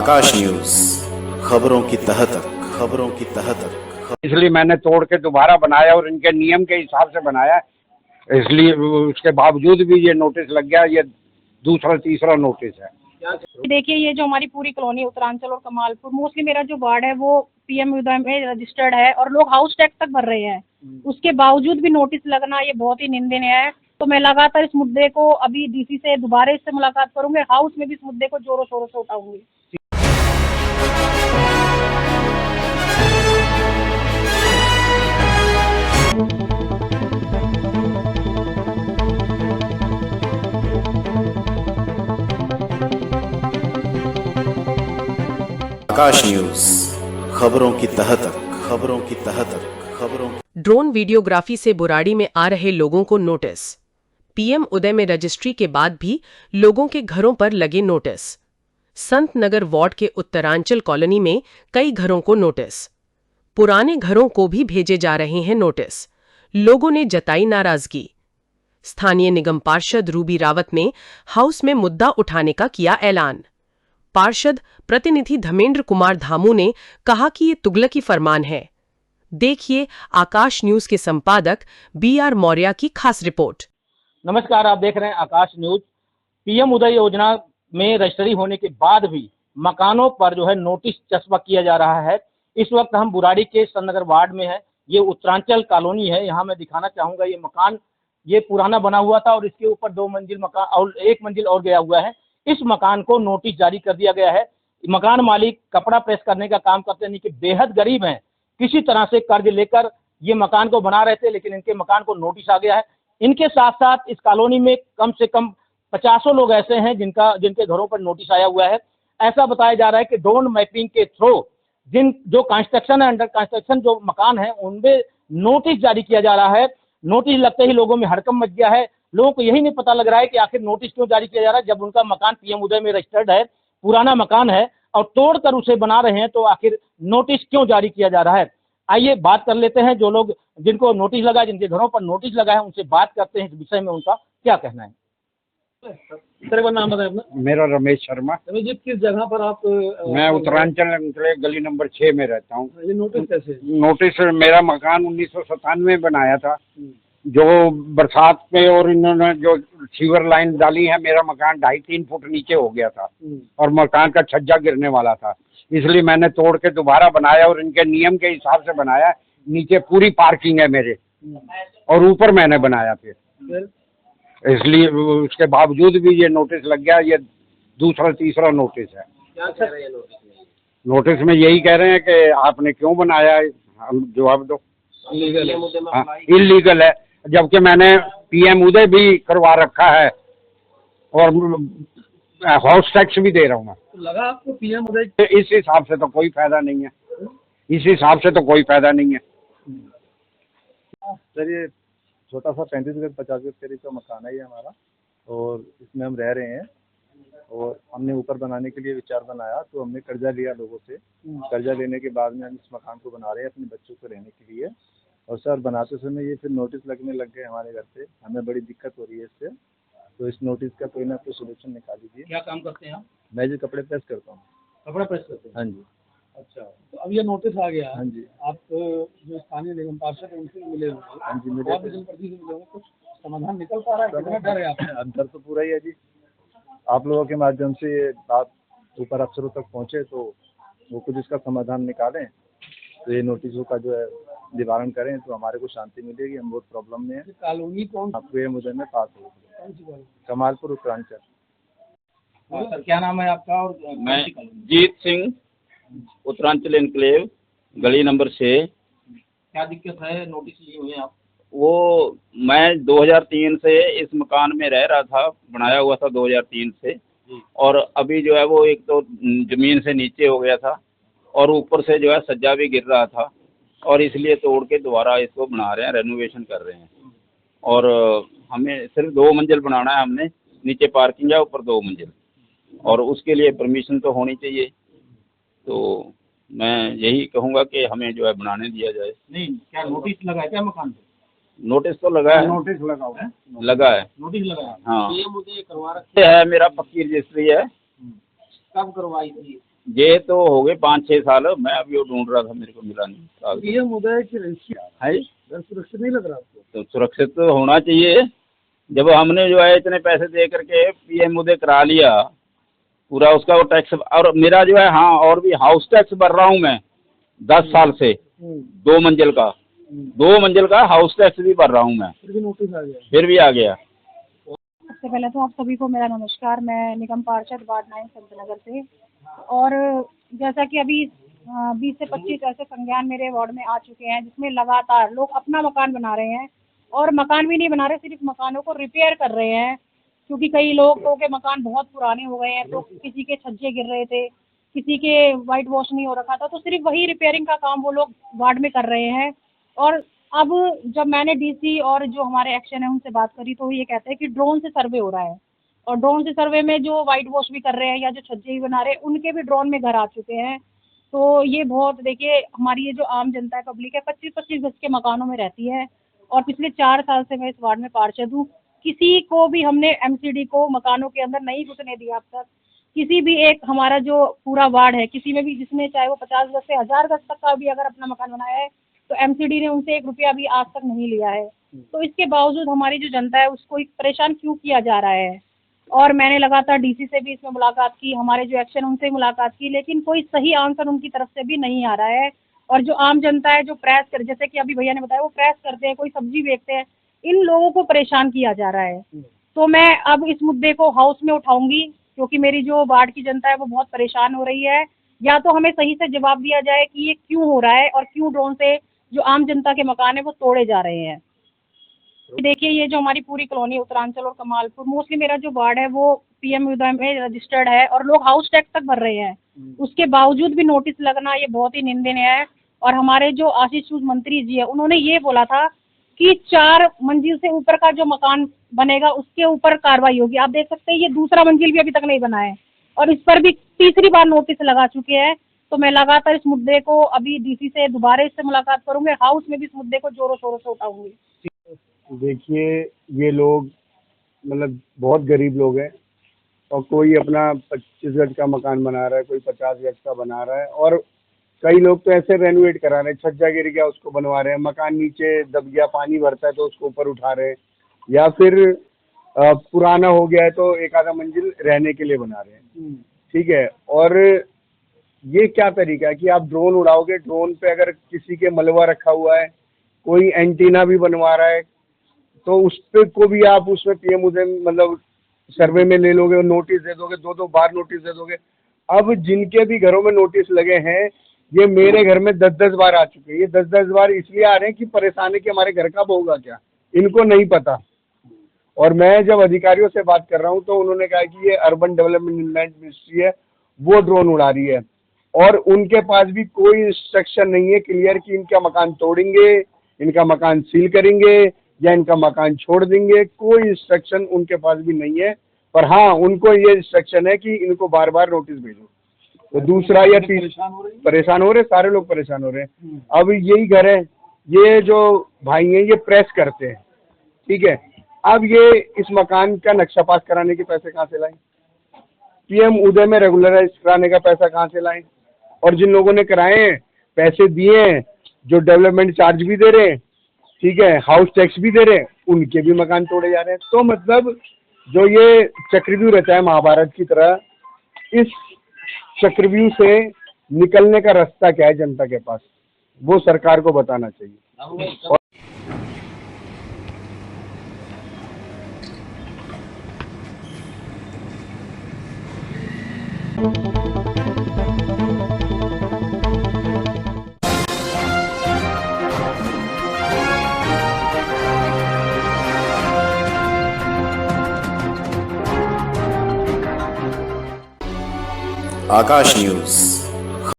आकाश news, खबरों की तह तक, खबरों की तह तक। इसलिए मैंने तोड़ के दोबारा बनाया और इनके नियम के हिसाब से बनाया, इसलिए उसके बावजूद भी ये नोटिस लग गया। ये दूसरा तीसरा नोटिस है। देखिए, ये जो हमारी पूरी कॉलोनी उत्तरांचल और कमालपुर, मोस्टली मेरा जो वार्ड है वो पीएम उदय में रजिस्टर्ड है और लोग हाउस टैक्स तक भर रहे हैं। उसके बावजूद भी नोटिस लगना ये बहुत ही निंदनीय है। तो मैं लगातार इस मुद्दे को अभी डीसी से दोबारा इससे मुलाकात करूंगी, हाउस में भी इस मुद्दे को जोरों शोरों से उठाऊंगी। आकाश न्यूज, खबरों की तह तक, खबरों की तह तक, खबरों। ड्रोन वीडियोग्राफी से बुराड़ी में आ रहे लोगों को नोटिस। पीएम उदय में रजिस्ट्री के बाद भी लोगों के घरों पर लगे नोटिस। संत नगर वार्ड के उत्तरांचल कॉलोनी में कई घरों को नोटिस। पुराने घरों को भी भेजे जा रहे हैं नोटिस। लोगों ने जताई नाराजगी। स्थानीय निगम पार्षद रूबी रावत ने हाउस में मुद्दा उठाने का किया ऐलान। पार्षद प्रतिनिधि धर्मेंद्र कुमार धामू ने कहा कि ये तुगलकी फरमान है। देखिए आकाश न्यूज के संपादक बीआर मौर्य की खास रिपोर्ट। नमस्कार, आप देख रहे हैं आकाश न्यूज। पीएम उदय योजना में रजिस्ट्री होने के बाद भी मकानों पर जो है नोटिस चस्पा किया जा रहा है। इस वक्त हम बुराड़ी के संतनगर वार्ड में है। ये उत्तरांचल कॉलोनी है। यहाँ मैं दिखाना चाहूंगा, ये मकान ये पुराना बना हुआ था और इसके ऊपर 2 मंजिल मकान और 1 मंजिल और गया हुआ है। इस मकान को नोटिस जारी कर दिया गया है। मकान मालिक कपड़ा प्रेस करने का काम करते हैं, कि बेहद गरीब हैं, किसी तरह से कर्ज लेकर ये मकान को बना रहे थे, लेकिन इनके मकान को नोटिस आ गया है। इनके साथ साथ इस कॉलोनी में कम से कम 50 लोग ऐसे हैं जिनके घरों पर नोटिस आया हुआ है। ऐसा बताया जा रहा है कि ड्रोन मैपिंग के थ्रू जो कंस्ट्रक्शन है, अंडर कंस्ट्रक्शन जो मकान है, उनमें नोटिस जारी किया जा रहा है। नोटिस लगते ही लोगों में हड़कंप मच गया है। लोगों को यही नहीं पता लग रहा है कि आखिर नोटिस क्यों जारी किया जा रहा है, जब उनका मकान पीएम उदय में रजिस्टर्ड है, पुराना मकान है और तोड़कर उसे बना रहे हैं, तो आखिर नोटिस क्यों जारी किया जा रहा है। आइए बात कर लेते हैं, जो लोग जिनको नोटिस लगा, जिनके घरों पर नोटिस लगा है, उनसे बात करते हैं इस विषय में उनका क्या कहना है। सर, का नाम बताएं अपना। मेरा रमेश शर्मा। रमेश जी, किस जगह पर आप? मैं उत्तरांचल गली नंबर 6 में रहता हूँ। ये नोटिस कैसे? नोटिस मेरा मकान 1997 में बनाया था। जो बरसात में और इन्होंने जो सीवर लाइन डाली है, मेरा मकान 2.5-3 फुट नीचे हो गया था और मकान का छज्जा गिरने वाला था। इसलिए मैंने तोड़ के दोबारा बनाया और इनके नियम के हिसाब से बनाया। नीचे पूरी पार्किंग है मेरे और ऊपर मैंने बनाया फिर, इसलिए उसके बावजूद भी ये नोटिस लग गया। ये दूसरा तीसरा नोटिस है। क्या कह रहे हैं नोटिस में यही कह रहे हैं कि आपने क्यों बनाया है, हम जवाब दो। इलीगल है, जबकि मैंने पीएम उदय भी करवा रखा है और हाउस टैक्स भी दे रहा हूँ मैं। तो लगा आपको पीएम उदय? इस हिसाब से तो कोई फायदा नहीं है। इस हिसाब से तो कोई फायदा नहीं है। सर, ये छोटा सा 35 गज 50 गज करीब का मकान है ये हमारा, और इसमें हम रह रहे हैं। और हमने ऊपर बनाने के लिए विचार बनाया, तो हमने कर्जा लिया लोगों से। कर्जा लेने के बाद में हम इस मकान को बना रहे हैं अपने बच्चों को रहने के लिए। और सर, बनाते समय ये फिर नोटिस लगने लग गए हमारे घर पे। हमें बड़ी दिक्कत हो रही है इससे, तो इस नोटिस का कोई ना कोई सोल्यूशन निकाल दीजिए। क्या काम करते हैं आप? मैं जो कपड़े प्रेस करता हूँ। कपड़ा प्रेस करते हैं? हाँ जी। अच्छा, तो अब ये नोटिस आ गया। हाँ जी। आप जो स्थानीय निगम पार्षद हैं उनसे मिले होंगे? हाँ जी, मिले। और भी जनप्रतिनिधि से मिले होंगे। कुछ समाधान निकल पा रहा है? कितना डर है आपको? अब डर तो पूरा ही है जी। आप लोगों के माध्यम से ये बात ऊपर अफसरों तक पहुँचे तो वो कुछ इसका समाधान निकालें, तो ये नोटिसों का जो है निवारण करें, तो हमारे को शांति मिलेगी। हम बहुत प्रॉब्लम में हैं। कॉलोनी कौन? आपको ये मुद्दे में पास हो कौन सी कॉलोनी? कमालपुर उत्तरांचल। सर, क्या नाम है आपका? और मैं जीत सिंह, उत्तरांचल एनक्लेव, गली नंबर 6। क्या दिक्कत है? नोटिस लिए हुए हैं आप? वो मैं 2003 से इस मकान में रह रहा था, बनाया हुआ था 2003 से। और अभी जो है वो एक तो ज़मीन से नीचे हो गया था और ऊपर से जो है सज्जा भी गिर रहा था, और इसलिए तोड़ के दोबारा इसको बना रहे हैं, रेनोवेशन कर रहे हैं। और हमें सिर्फ 2 मंजिल बनाना है। हमने नीचे पार्किंग है, ऊपर 2 मंजिल, और उसके लिए परमिशन तो होनी चाहिए। तो मैं यही कहूँगा कि हमें जो है बनाने दिया जाए। नहीं, क्या नोटिस लगा है क्या मकान पे? नोटिस तो लगा है। नोटिस लगा हुआ है। लगा है। नोटिस लगा है? हाँ, ये मुझे करवा रखे है, मेरा पक्की रजिस्ट्री है। कब करवाई थी? ये तो हो गए 5-6 साल। मैं अभी वो ढूंढ रहा था, मेरे को मिला नहीं। पीएम उदय की रजिस्ट्री है सुरक्षित नहीं लग रहा आपको? तो सुरक्षित तो होना चाहिए। जब हमने जो है इतने पैसे दे करके पीएम उदय करा लिया पूरा, उसका वो टैक्स, और मेरा जो है, हाँ, और भी हाउस टैक्स भर रहा हूँ मैं 10 साल से। 2 मंजिल का 2 मंजिल का हाउस टैक्स भी भर रहा हूँ मैं, फिर भी नोटिस आ गया। फिर भी आ गया। सबसे पहले तो आप सभी को मेरा नमस्कार। मैं निगम पार्षद वार्ड 9 संतनगर से। और जैसा कि अभी 20 से 25 ऐसे संज्ञान मेरे वार्ड में आ चुके हैं जिसमें लगातार लोग अपना मकान बना रहे हैं, और मकान भी नहीं बना रहे, सिर्फ मकानों को रिपेयर कर रहे हैं। क्योंकि कई लोगों के मकान बहुत पुराने हो गए हैं, तो किसी के छज्जे गिर रहे थे, किसी के वाइट वॉश नहीं हो रखा था, तो सिर्फ वही रिपेयरिंग का काम वो लोग वार्ड में कर रहे हैं। और अब जब मैंने डीसी और जो हमारे एक्शन है उनसे बात करी, तो ये कहते हैं कि ड्रोन से सर्वे हो रहा है, और ड्रोन से सर्वे में जो वाइट वॉश भी कर रहे हैं या जो छज्जे भी बना रहे हैं उनके भी ड्रोन में घर आ चुके हैं। तो ये बहुत, देखिए, हमारी ये जो आम जनता है, पब्लिक है, 25-25 गज के मकानों में रहती है, और पिछले 4 साल से मैं इस वार्ड में पार्षद हूँ। किसी को भी हमने एमसीडी को मकानों के अंदर नहीं घुसने दिया अब तक। किसी भी एक, हमारा जो पूरा वार्ड है, किसी में भी जिसने, चाहे वो 50 गज से 1000 गज तक का भी अगर अपना मकान बनाया है, तो एमसीडी ने उनसे 1 रुपया भी आज तक नहीं लिया है। तो इसके बावजूद हमारी जो जनता है उसको परेशान क्यों किया जा रहा है? और मैंने लगातार डीसी से भी इसमें मुलाकात की, हमारे जो एक्शन उनसे मुलाकात की, लेकिन कोई सही आंसर उनकी तरफ से भी नहीं आ रहा है। और जो आम जनता है, जो प्रेस कर, जैसे कि अभी भैया ने बताया, वो प्रेस करते हैं, कोई सब्जी बेचते हैं, इन लोगों को परेशान किया जा रहा है। तो मैं अब इस मुद्दे को हाउस में उठाऊंगी, क्योंकि मेरी जो वार्ड की जनता है वो बहुत परेशान हो रही है। या तो हमें सही से जवाब दिया जाए कि ये क्यों हो रहा है, और क्यों ड्रोन से जो आम जनता के मकान है वो तोड़े जा रहे हैं। देखिए, ये जो हमारी पूरी कॉलोनी उत्तरांचल और कमालपुर, मोस्टली मेरा जो वार्ड है वो पीएम उदय में रजिस्टर्ड है, और लोग हाउस टैक्स तक भर रहे हैं। उसके बावजूद भी नोटिस लगना ये बहुत ही निंदनीय है। और हमारे जो आशीष सूद मंत्री जी है, उन्होंने ये बोला था कि 4 मंजिल से ऊपर का जो मकान बनेगा उसके ऊपर कार्रवाई होगी। आप देख सकते हैं ये दूसरा मंजिल भी अभी तक नहीं बना है, और इस पर भी तीसरी बार नोटिस लगा चुके हैं। तो मैं लगातार इस मुद्दे को, अभी डीसी से दोबारा इससे मुलाकात करूंगी, हाउस में भी इस मुद्दे को जोरों शोरों से उठाऊंगी। देखिए, ये लोग मतलब बहुत गरीब लोग हैं, और कोई अपना 25 गज का मकान बना रहा है, कोई 50 गज का बना रहा है, और कई लोग तो ऐसे रेनोवेट करा रहे हैं, छज्जा गिर गया उसको बनवा रहे हैं, मकान नीचे दब गया, पानी भरता है तो उसको ऊपर उठा रहे हैं, या फिर पुराना हो गया है तो एक आधा मंजिल रहने के लिए बना रहे हैं। ठीक है, और ये क्या तरीका है कि आप ड्रोन उड़ाओगे, ड्रोन पे अगर किसी के मलबा रखा हुआ है, कोई एंटीना भी बनवा रहा है, तो उस पे को भी आप उसमें पीएम उदय मतलब सर्वे में ले लोगे, नोटिस दे दोगे, 2-2 बार नोटिस दे दोगे। अब जिनके भी घरों में नोटिस लगे हैं, ये मेरे घर में 10-10 बार आ चुके हैं। ये 10-10 बार इसलिए आ रहे हैं कि परेशान है कि हमारे घर कब होगा, क्या इनको नहीं पता। और मैं जब अधिकारियों से बात कर रहा हूँ तो उन्होंने कहा कि ये अर्बन डेवलपमेंट मिनिस्ट्री है, वो ड्रोन उड़ा रही है, और उनके पास भी कोई इंस्ट्रक्शन नहीं है क्लियर कि इनका मकान तोड़ेंगे, इनका मकान सील करेंगे, या इनका मकान छोड़ देंगे। कोई इंस्ट्रक्शन उनके पास भी नहीं है। पर हाँ, उनको ये इंस्ट्रक्शन है कि इनको बार बार नोटिस भेजो। तो दूसरा या परेशान हो रहे, सारे लोग परेशान हो रहे हैं। अब यही घर है, ये जो भाई हैं ये प्रेस करते हैं, ठीक है। अब ये इस मकान का नक्शा पास कराने के पैसे कहाँ से लाएं? पीएम उदय में रेगुलराइज कराने का पैसा कहाँ से लाएं? और जिन लोगों ने कराए हैं, पैसे दिए हैं, जो डेवलपमेंट चार्ज भी दे रहे हैं, ठीक है, हाउस टैक्स भी दे रहे हैं, उनके भी मकान तोड़े जा रहे हैं। तो मतलब जो ये चक्रव्यूह रहता है महाभारत की तरह, इस चक्रव्यूह से निकलने का रास्ता क्या है जनता के पास, वो सरकार को बताना चाहिए। आकाश न्यूज।